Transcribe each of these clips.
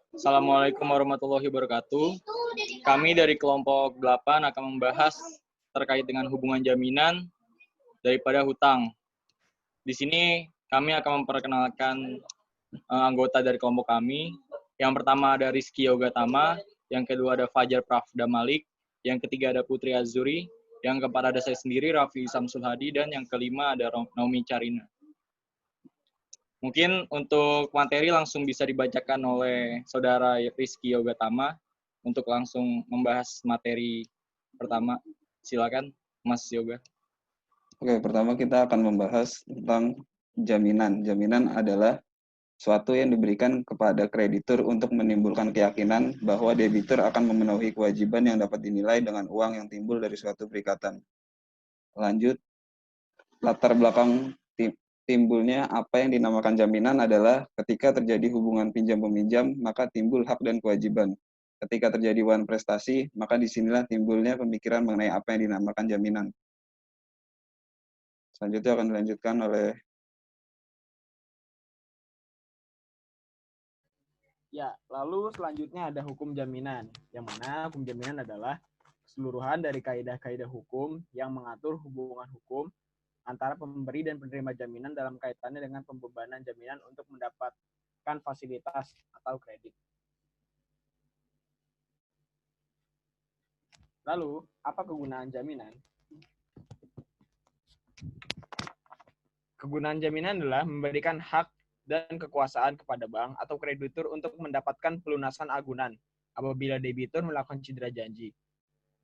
Assalamualaikum warahmatullahi wabarakatuh. Kami dari kelompok 8 akan membahas terkait dengan hubungan jaminan daripada hutang. Di sini kami akan memperkenalkan anggota dari kelompok kami. Yang pertama ada Rizky Yogatama, yang kedua ada Fajar Prafda Malik, yang ketiga ada Putri Azuri, yang keempat ada saya sendiri, Raffi Samsul Hadi, dan yang kelima ada Naomi Carina. Mungkin untuk materi langsung bisa dibacakan oleh Saudara Rizky Yogatama untuk langsung membahas materi pertama. Silakan, Mas Yoga. Oke, pertama kita akan membahas tentang jaminan. Jaminan adalah suatu yang diberikan kepada kreditur untuk menimbulkan keyakinan bahwa debitur akan memenuhi kewajiban yang dapat dinilai dengan uang yang timbul dari suatu perikatan. Lanjut, latar belakang timbulnya apa yang dinamakan jaminan adalah ketika terjadi hubungan pinjam-peminjam, maka timbul hak dan kewajiban. Ketika terjadi hubungan prestasi, maka disinilah timbulnya pemikiran mengenai apa yang dinamakan jaminan. Selanjutnya akan dilanjutkan oleh Ya, lalu selanjutnya ada hukum jaminan, yang mana hukum jaminan adalah keseluruhan dari kaidah-kaidah hukum yang mengatur hubungan hukum antara pemberi dan penerima jaminan dalam kaitannya dengan pembebanan jaminan untuk mendapatkan fasilitas atau kredit. Lalu, apa kegunaan jaminan? Kegunaan jaminan adalah memberikan hak dan kekuasaan kepada bank atau kreditur untuk mendapatkan pelunasan agunan apabila debitur melakukan cedera janji.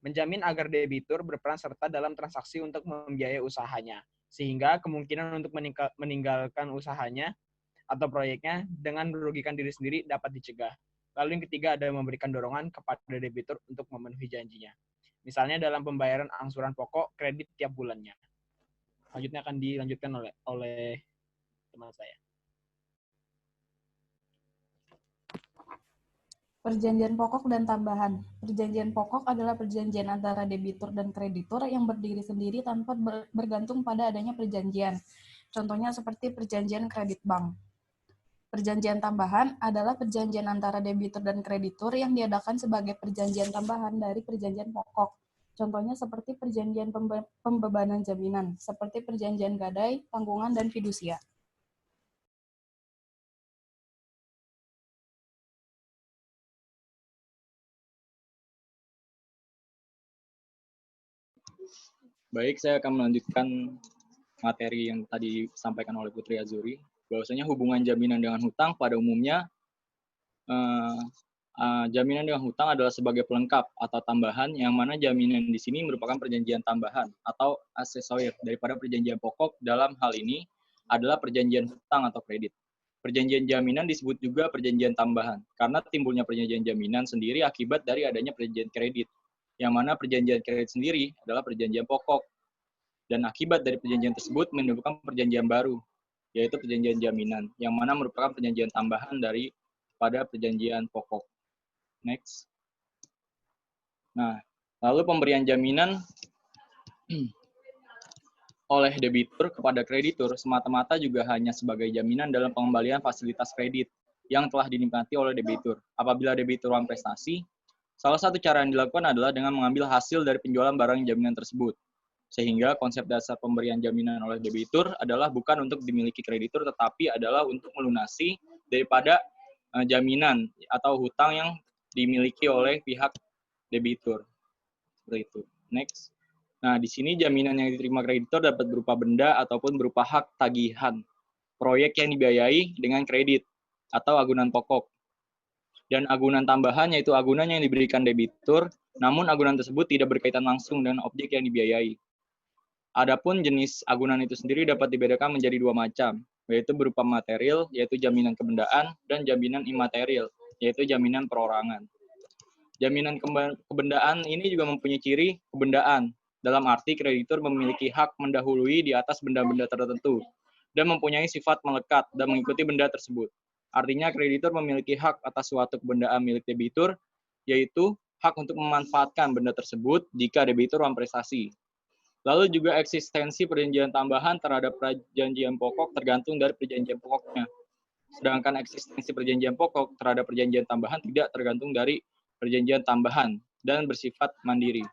Menjamin agar debitur berperan serta dalam transaksi untuk membiayai usahanya, sehingga kemungkinan untuk meninggalkan usahanya atau proyeknya dengan merugikan diri sendiri dapat dicegah. Lalu yang ketiga ada memberikan dorongan kepada debitur untuk memenuhi janjinya. Misalnya dalam pembayaran angsuran pokok kredit tiap bulannya. Selanjutnya akan dilanjutkan oleh teman saya. Perjanjian pokok dan tambahan. Perjanjian pokok adalah perjanjian antara debitur dan kreditur yang berdiri sendiri tanpa bergantung pada adanya perjanjian. Contohnya seperti perjanjian kredit bank. Perjanjian tambahan adalah perjanjian antara debitur dan kreditur yang diadakan sebagai perjanjian tambahan dari perjanjian pokok. Contohnya seperti perjanjian pembebanan jaminan, seperti perjanjian gadai, tanggungan, dan fidusia. Baik, saya akan melanjutkan materi yang tadi disampaikan oleh Putri Azuri, bahwasanya hubungan jaminan dengan hutang pada umumnya jaminan dengan hutang adalah sebagai pelengkap atau tambahan, yang mana jaminan di sini merupakan perjanjian tambahan atau aksesoris daripada perjanjian pokok. Dalam hal ini adalah perjanjian hutang atau kredit. Perjanjian jaminan disebut juga perjanjian tambahan, karena timbulnya perjanjian jaminan sendiri akibat dari adanya perjanjian kredit, yang mana perjanjian kredit sendiri adalah perjanjian pokok. Dan akibat dari perjanjian tersebut menimbulkan perjanjian baru, yaitu perjanjian jaminan, yang mana merupakan perjanjian tambahan daripada perjanjian pokok. Next. Nah, lalu pemberian jaminan oleh debitur kepada kreditur semata-mata juga hanya sebagai jaminan dalam pengembalian fasilitas kredit yang telah dinikmati oleh debitur. Apabila debitur uang prestasi, salah satu cara yang dilakukan adalah dengan mengambil hasil dari penjualan barang jaminan tersebut. Sehingga konsep dasar pemberian jaminan oleh debitur adalah bukan untuk dimiliki kreditur, tetapi adalah untuk melunasi daripada jaminan atau hutang yang dimiliki oleh pihak debitur. Seperti itu. Next. Nah, di sini jaminan yang diterima kreditor dapat berupa benda ataupun berupa hak tagihan proyek yang dibiayai dengan kredit atau agunan pokok. Dan agunan tambahan yaitu agunan yang diberikan debitur, namun agunan tersebut tidak berkaitan langsung dengan objek yang dibiayai. Adapun jenis agunan itu sendiri dapat dibedakan menjadi dua macam, yaitu berupa material, yaitu jaminan kebendaan, dan jaminan imaterial, yaitu jaminan perorangan. Jaminan kebendaan ini juga mempunyai ciri kebendaan, dalam arti kreditur memiliki hak mendahului di atas benda-benda tertentu, dan mempunyai sifat melekat dan mengikuti benda tersebut. Artinya kreditur memiliki hak atas suatu kebendaan milik debitur, yaitu hak untuk memanfaatkan benda tersebut jika debitur memprestasi. Lalu juga eksistensi perjanjian tambahan terhadap perjanjian pokok tergantung dari perjanjian pokoknya. Sedangkan eksistensi perjanjian pokok terhadap perjanjian tambahan tidak tergantung dari perjanjian tambahan dan bersifat mandiri.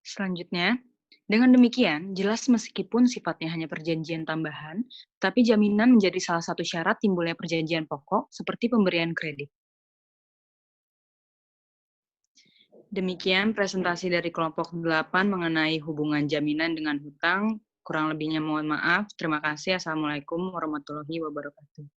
Selanjutnya, dengan demikian, jelas meskipun sifatnya hanya perjanjian tambahan, tapi jaminan menjadi salah satu syarat timbulnya perjanjian pokok seperti pemberian kredit. Demikian presentasi dari kelompok 8 mengenai hubungan jaminan dengan hutang. Kurang lebihnya mohon maaf. Terima kasih. Assalamualaikum warahmatullahi wabarakatuh.